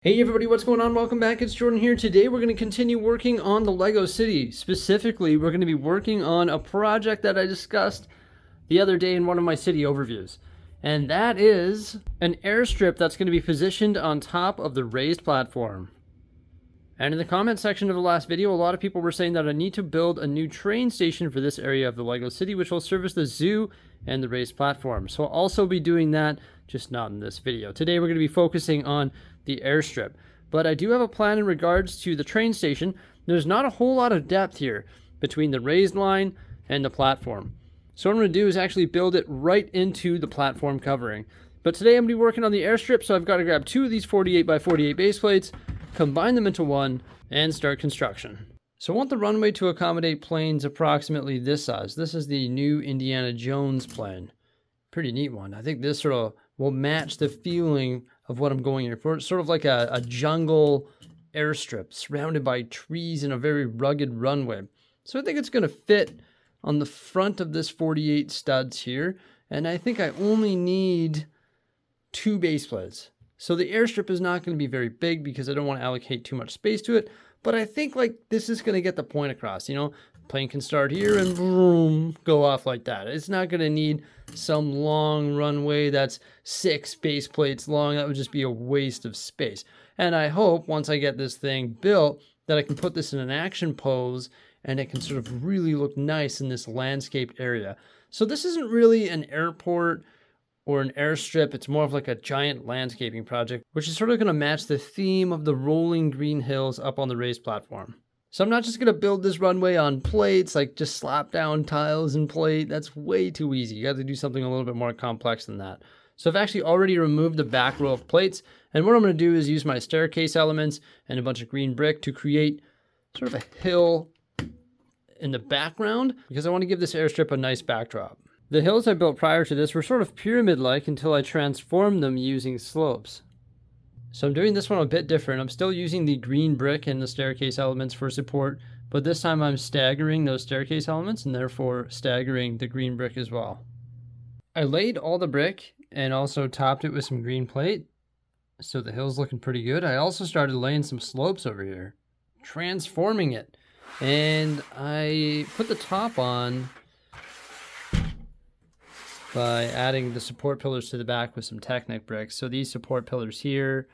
Hey everybody, what's going on? Welcome back. It's Jordan here. Today we're going to continue working on the Lego City. Specifically, we're going to be working on a project that I discussed the other day in one of my city overviews. And that is an airstrip that's going to be positioned on top of the raised platform. And in the comment section of the last video, a lot of people were saying that I need to build a new train station for this area of the Lego City, which will service the zoo and the raised platform. So I'll also be doing that, just not in this video. Today we're going to be focusing on the airstrip. But I do have a plan in regards to the train station. There's not a whole lot of depth here between the raised line and the platform. So what I'm going to do is actually build it right into the platform covering. But today I'm going to be working on the airstrip, so I've got to grab two of these 48 by 48 base plates, combine them into one, and start construction. So I want the runway to accommodate planes approximately this size. This is the new Indiana Jones plane. Pretty neat one. I think this sort of will match the feeling of what I'm going here for. It's sort of like a jungle airstrip surrounded by trees and a very rugged runway. So I think it's going to fit on the front of this 48 studs here. And I think I only need two base plates. So the airstrip is not going to be very big because I don't want to allocate too much space to it. But I think like this is going to get the point across, you know, plane can start here and boom, go off like that. It's not going to need some long runway that's 6 base plates long. That would just be a waste of space. And I hope once I get this thing built that I can put this in an action pose and it can sort of really look nice in this landscaped area. So this isn't really an airport or an airstrip. It's more of like a giant landscaping project, which is sort of going to match the theme of the rolling green hills up on the raised platform. So I'm not just going to build this runway on plates, like just slap down tiles and plate. That's way too easy. You got to do something a little bit more complex than that. So I've actually already removed the back row of plates. And what I'm going to do is use my staircase elements and a bunch of green brick to create sort of a hill in the background because I want to give this airstrip a nice backdrop. The hills I built prior to this were sort of pyramid-like until I transformed them using slopes. So I'm doing this one a bit different. I'm still using the green brick and the staircase elements for support, but this time I'm staggering those staircase elements and therefore staggering the green brick as well. I laid all the brick and also topped it with some green plate, so the hill's looking pretty good. I also started laying some slopes over here, transforming it, and I put the top on by adding the support pillars to the back with some Technic bricks. So these support pillars here,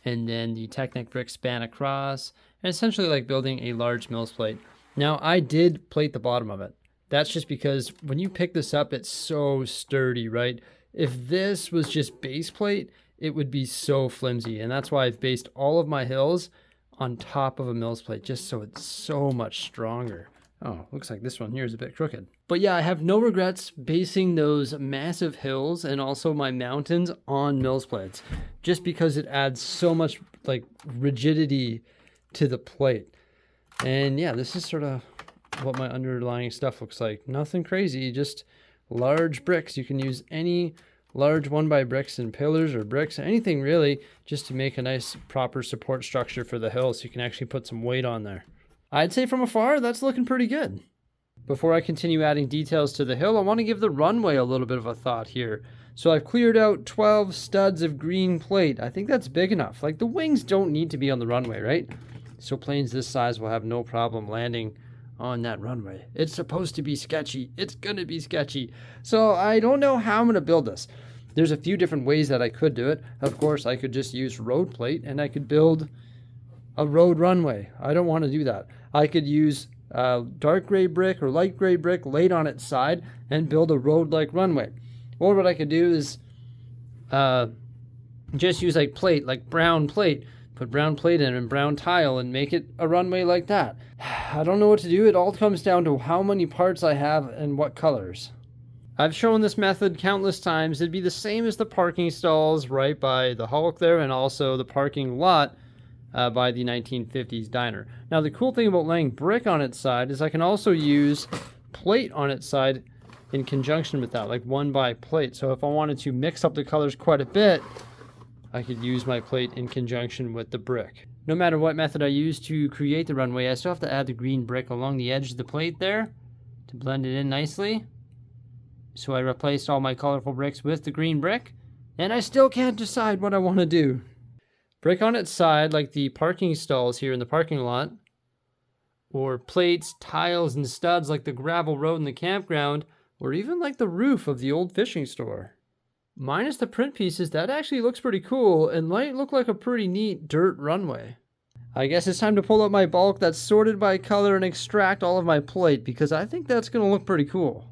and then the Technic bricks span across, and essentially like building a large mills plate. Now I did plate the bottom of it. That's just because when you pick this up, it's so sturdy, right? If this was just base plate, it would be so flimsy. And that's why I've based all of my hills on top of a mills plate, just so it's so much stronger. Oh, looks like this one here is a bit crooked. But yeah, I have no regrets basing those massive hills and also my mountains on mills plates, just because it adds so much like rigidity to the plate. And yeah, this is sort of what my underlying stuff looks like. Nothing crazy, just large bricks. You can use any large 1x bricks and pillars or bricks, anything really, just to make a nice proper support structure for the hill so you can actually put some weight on there. I'd say from afar, that's looking pretty good. Before I continue adding details to the hill, I want to give the runway a little bit of a thought here. So I've cleared out 12 studs of green plate. I think that's big enough. Like the wings don't need to be on the runway, right? So planes this size will have no problem landing on that runway. It's supposed to be sketchy. It's going to be sketchy. So I don't know how I'm going to build this. There's a few different ways that I could do it. Of course, I could just use road plate and I could build a road runway. I don't want to do that. I could use dark gray brick or light gray brick laid on its side and build a road-like runway. Or what I could do is just use like plate, like brown plate, put brown plate in and brown tile and make it a runway like that. I don't know what to do. It all comes down to how many parts I have and what colors. I've shown this method countless times. It'd be the same as the parking stalls right by the Hulk there and also the parking lot by the 1950s diner. Now the cool thing about laying brick on its side is I can also use plate on its side in conjunction with that, like 1x plate. So if I wanted to mix up the colors quite a bit, I could use my plate in conjunction with the brick. No matter what method I use to create the runway, I still have to add the green brick along the edge of the plate there to blend it in nicely. So I replaced all my colorful bricks with the green brick, and I still can't decide what I want to do. Brick on its side, like the parking stalls here in the parking lot, or plates, tiles, and studs like the gravel road in the campground, or even like the roof of the old fishing store. Minus the print pieces, that actually looks pretty cool and might look like a pretty neat dirt runway. I guess it's time to pull out my bulk that's sorted by color and extract all of my plate, because I think that's going to look pretty cool.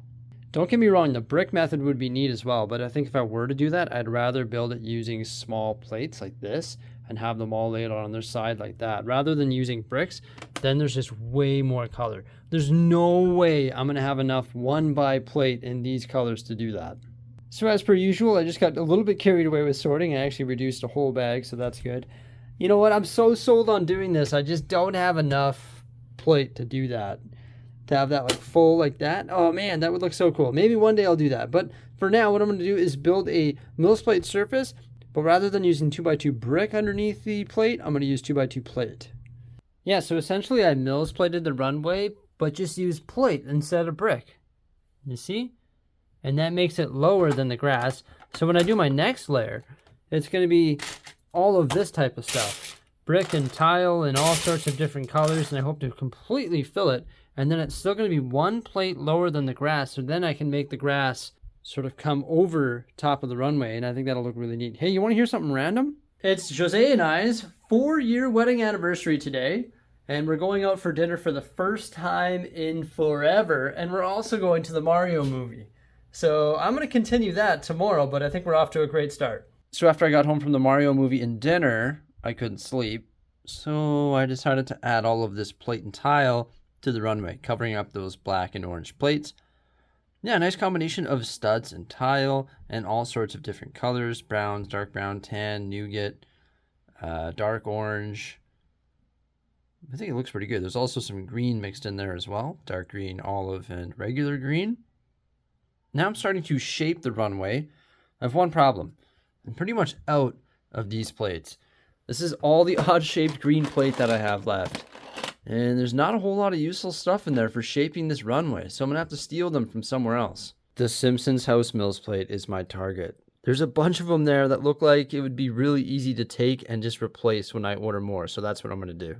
Don't get me wrong, the brick method would be neat as well, but I think if I were to do that, I'd rather build it using small plates like this and have them all laid out on their side like that, rather than using bricks. Then there's just way more color. There's no way I'm gonna have enough 1x plate in these colors to do that. So as per usual, I just got a little bit carried away with sorting. I actually reduced a whole bag, so that's good. You know what, I'm so sold on doing this, I just don't have enough plate to do that. To have that like full like that. Oh man, that would look so cool. Maybe one day I'll do that. But for now, what I'm gonna do is build a mills plate surface, but rather than using 2x2 brick underneath the plate, I'm gonna use 2x2 plate. Yeah, so essentially I mills plated the runway, but just use plate instead of brick. You see? And that makes it lower than the grass. So when I do my next layer, it's gonna be all of this type of stuff. Brick and tile and all sorts of different colors, and I hope to completely fill it. And then it's still gonna be one plate lower than the grass, so then I can make the grass sort of come over top of the runway, and I think that'll look really neat. Hey, you wanna hear something random? It's Jose and I's 4-year wedding anniversary today, and we're going out for dinner for the first time in forever, and we're also going to the Mario movie. So I'm gonna continue that tomorrow, but I think we're off to a great start. So after I got home from the Mario movie and dinner, I couldn't sleep, so I decided to add all of this plate and tile to the runway, covering up those black and orange plates. Yeah, nice combination of studs and tile and all sorts of different colors, browns, dark brown, tan, nougat, dark orange. I think it looks pretty good. There's also some green mixed in there as well, dark green, olive, and regular green. Now I'm starting to shape the runway. I have one problem. I'm pretty much out of these plates. This is all the odd-shaped green plate that I have left. And there's not a whole lot of useful stuff in there for shaping this runway, so I'm gonna have to steal them from somewhere else. The Simpsons house mills plate is my target. There's a bunch of them there that look like it would be really easy to take and just replace when I order more, so that's what I'm gonna do.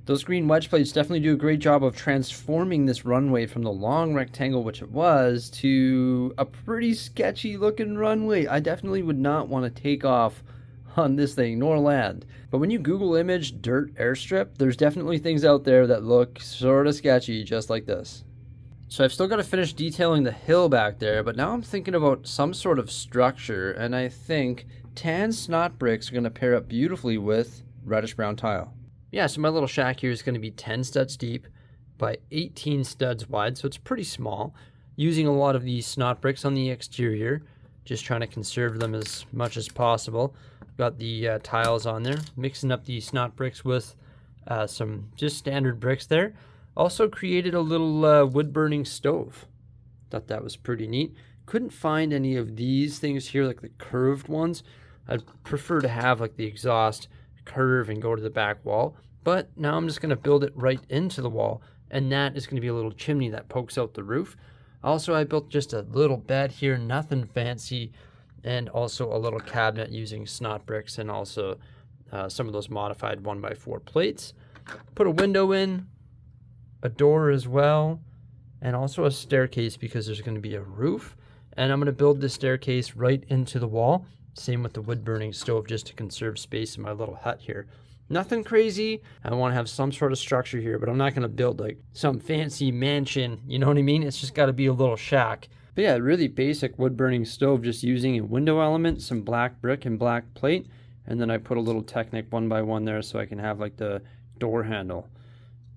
Those green wedge plates definitely do a great job of transforming this runway from the long rectangle, which it was, to a pretty sketchy looking runway. I definitely would not want to take off on this thing, nor land. But when you Google image dirt airstrip, there's definitely things out there that look sort of sketchy, just like this. So I've still got to finish detailing the hill back there, but now I'm thinking about some sort of structure, and I think tan snot bricks are going to pair up beautifully with reddish brown tile. Yeah, so my little shack here is going to be 10 studs deep by 18 studs wide, so it's pretty small. Using a lot of these snot bricks on the exterior, just trying to conserve them as much as possible. Got the tiles on there, mixing up the snot bricks with some just standard bricks there. Also created a little wood-burning stove. Thought that was pretty neat. Couldn't find any of these things here, like the curved ones. I'd prefer to have like the exhaust curve and go to the back wall, but now I'm just going to build it right into the wall, and that is going to be a little chimney that pokes out the roof. Also, I built just a little bed here, nothing fancy, and also a little cabinet using snot bricks and also some of those modified 1x4 plates. Put a window in, a door as well, and also a staircase because there's going to be a roof, and I'm going to build this staircase right into the wall. Same with the wood-burning stove, just to conserve space in my little hut here. Nothing crazy. I want to have some sort of structure here, but I'm not going to build like some fancy mansion. You know what I mean? It's just got to be a little shack. But yeah, really basic wood-burning stove, just using a window element, some black brick and black plate, and then I put a little Technic 1x1 there so I can have like the door handle.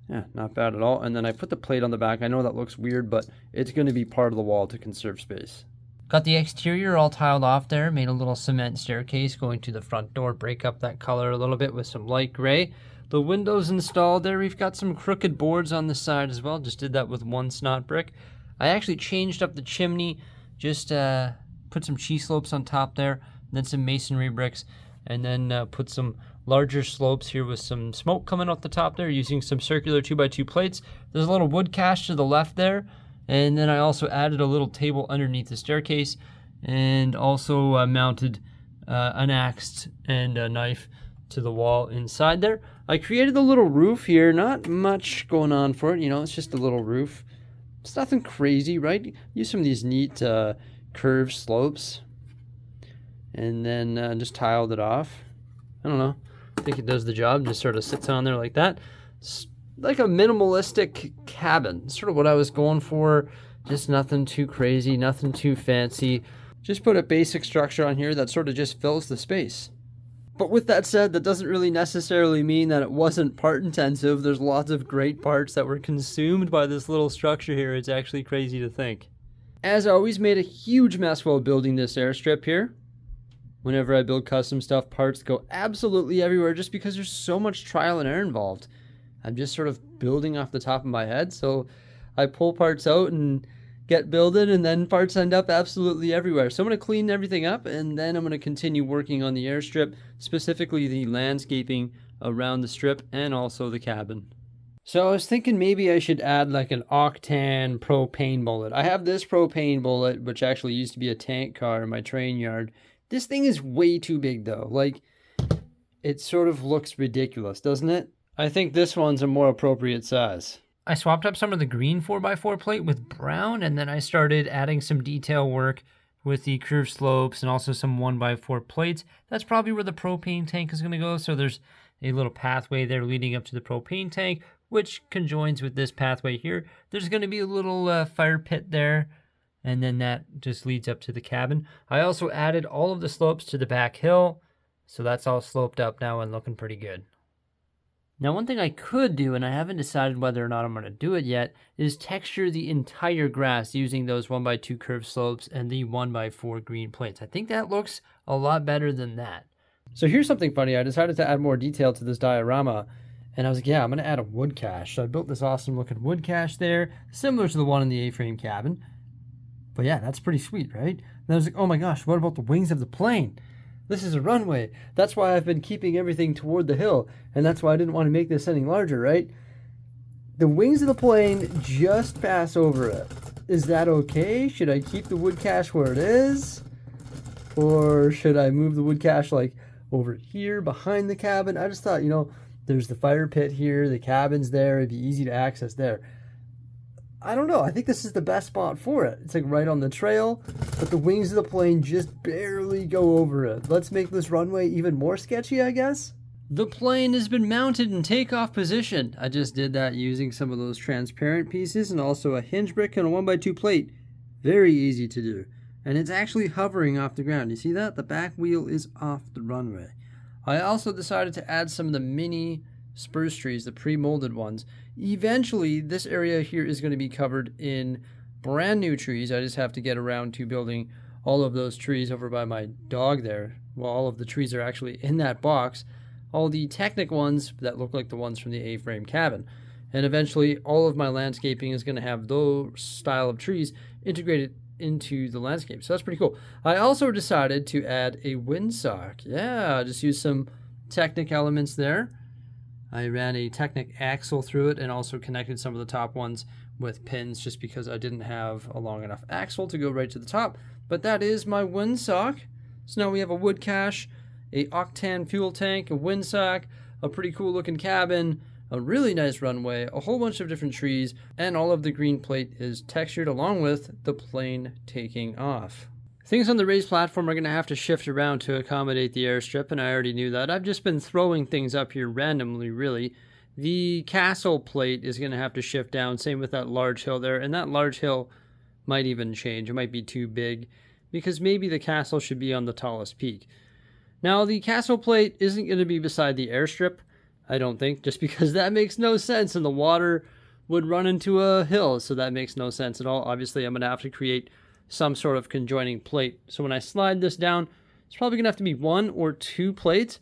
Yeah, not bad at all. And then I put the plate on the back. I know that looks weird, but it's going to be part of the wall to conserve space. Got the exterior all tiled off there, made a little cement staircase going to the front door, break up that color a little bit with some light gray. The windows installed there, we've got some crooked boards on the side as well, just did that with one snot brick. I actually changed up the chimney, just put some cheese slopes on top there, then some masonry bricks, and then put some larger slopes here with some smoke coming out the top there using some circular 2x2 plates. There's a little wood cache to the left there. And then I also added a little table underneath the staircase and also mounted an axe and a knife to the wall inside there. I created a little roof here, not much going on for it, you know, it's just a little roof. It's nothing crazy, right? Use some of these neat curved slopes, and then just tiled it off. I don't know, I think it does the job. Just sort of sits on there like that. It's like a minimalistic cabin, sort of what I was going for. Just nothing too crazy, nothing too fancy. Just put a basic structure on here that sort of just fills the space. But with that said, that doesn't really necessarily mean that it wasn't part intensive. There's lots of great parts that were consumed by this little structure here. It's actually crazy to think. As always, made a huge mess while building this airstrip here. Whenever I build custom stuff, parts go absolutely everywhere just because there's so much trial and error involved. I'm just sort of building off the top of my head, so I pull parts out and get building, and then parts end up absolutely everywhere. So I'm going to clean everything up, and then I'm going to continue working on the airstrip, specifically the landscaping around the strip and also the cabin. So I was thinking maybe I should add like an octane propane bullet. I have this propane bullet, which actually used to be a tank car in my train yard. This thing is way too big though. Like, it sort of looks ridiculous, doesn't it? I think this one's a more appropriate size. I swapped up some of the green 4x4 plate with brown, and then I started adding some detail work with the curved slopes and also some 1x4 plates. That's probably where the propane tank is going to go. So there's a little pathway there leading up to the propane tank, which conjoins with this pathway here. There's going to be a little fire pit there, and then that just leads up to the cabin. I also added all of the slopes to the back hill, so that's all sloped up now and looking pretty good. Now, one thing I could do, and I haven't decided whether or not I'm going to do it yet, is texture the entire grass using those 1x2 curved slopes and the 1x4 green plates. I think that looks a lot better than that. So here's something funny. I decided to add more detail to this diorama, and I was like, yeah, I'm going to add a wood cache. So I built this awesome looking wood cache there, similar to the one in the A-frame cabin. But yeah, that's pretty sweet, right? And I was like, oh my gosh, what about the wings of the plane? This is a runway. That's why I've been keeping everything toward the hill, and that's why I didn't want to make this any larger, right? The wings of the plane just pass over it. Is that okay? Should I keep the wood cache where it is? Or should I move the wood cache like over here behind the cabin? I just thought, you know, there's the fire pit here, the cabin's there, it'd be easy to access there. I don't know. I think this is the best spot for it. It's like right on the trail, but the wings of the plane just barely go over it. Let's make this runway even more sketchy, I guess. The plane has been mounted in takeoff position. I just did that using some of those transparent pieces and also a hinge brick and a 1x2 plate. Very easy to do. And it's actually hovering off the ground. You see that? The back wheel is off the runway. I also decided to add some of the mini spruce trees, the pre-molded ones. Eventually, this area here is going to be covered in brand new trees. I just have to get around to building all of those trees over by my dog there. Well, all of the trees are actually in that box. All the Technic ones that look like the ones from the A-frame cabin. And eventually, all of my landscaping is going to have those style of trees integrated into the landscape. So that's pretty cool. I also decided to add a windsock. Yeah, just use some Technic elements there. I ran a Technic axle through it and also connected some of the top ones with pins just because I didn't have a long enough axle to go right to the top. But that is my windsock. So now we have a wood cache, a octane fuel tank, a windsock, a pretty cool looking cabin, a really nice runway, a whole bunch of different trees, and all of the green plate is textured along with the plane taking off. Things on the raised platform are going to have to shift around to accommodate the airstrip, and I already knew that. I've just been throwing things up here randomly, really. The castle plate is going to have to shift down, same with that large hill there, and that large hill might even change. It might be too big, because maybe the castle should be on the tallest peak. Now, the castle plate isn't going to be beside the airstrip, I don't think, just because that makes no sense, and the water would run into a hill, so that makes no sense at all. Obviously, I'm going to have to create some sort of conjoining plate. So when I slide this down, it's probably going to have to be 1 or 2 plates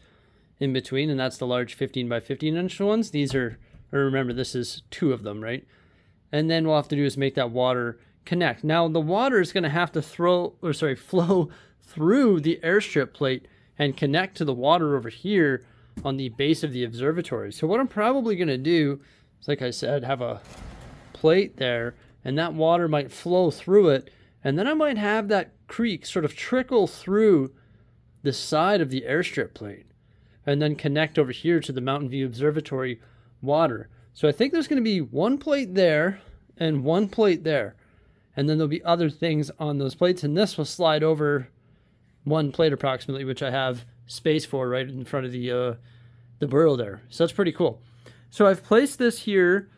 in between, and that's the large 15 by 15 inch ones. These are, or remember, this is 2 of them, right? And then what we'll have to do is make that water connect. Now, the water is going to have to flow through the airstrip plate and connect to the water over here on the base of the observatory. So what I'm probably going to do is, like I said, have a plate there, and that water might flow through it. And then I might have that creek sort of trickle through the side of the airstrip plate, and then connect over here to the Mountain View Observatory water. So I think there's going to be one plate there and one plate there. And then there'll be other things on those plates. And this will slide over one plate approximately, which I have space for right in front of the burrow there. So that's pretty cool. So I've placed this here,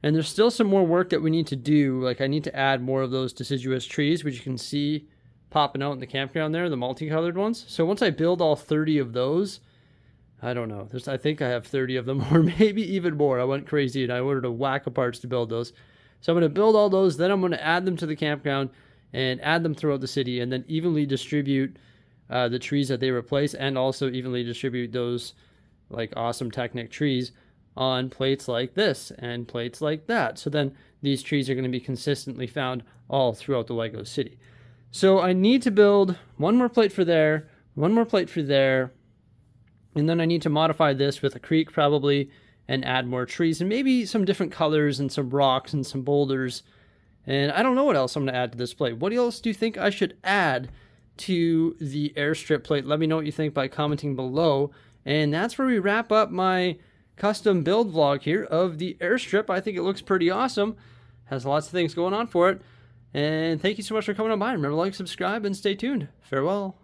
and there's still some more work that we need to do. Like I need to add more of those deciduous trees, which you can see popping out in the campground there, the multicolored ones. So once I build all 30 of those, I don't know. I think I have 30 of them, or maybe even more. I went crazy and I ordered a whack of parts to build those. So I'm going to build all those. Then I'm going to add them to the campground and add them throughout the city, and then evenly distribute the trees that they replace, and also evenly distribute those like awesome Technic trees on plates like this and plates like that. So then these trees are going to be consistently found all throughout the Lego city. So I need to build one more plate for there, one more plate for there, and then I need to modify this with a creek probably and add more trees and maybe some different colors and some rocks and some boulders. And I don't know what else I'm going to add to this plate. What else do you think I should add to the Airstrip plate? Let me know what you think by commenting below. And that's where we wrap up my custom build vlog here of the Airstrip. I think it looks pretty awesome. Has lots of things going on for it. And thank you so much for coming on by. Remember to like, subscribe, and stay tuned. Farewell.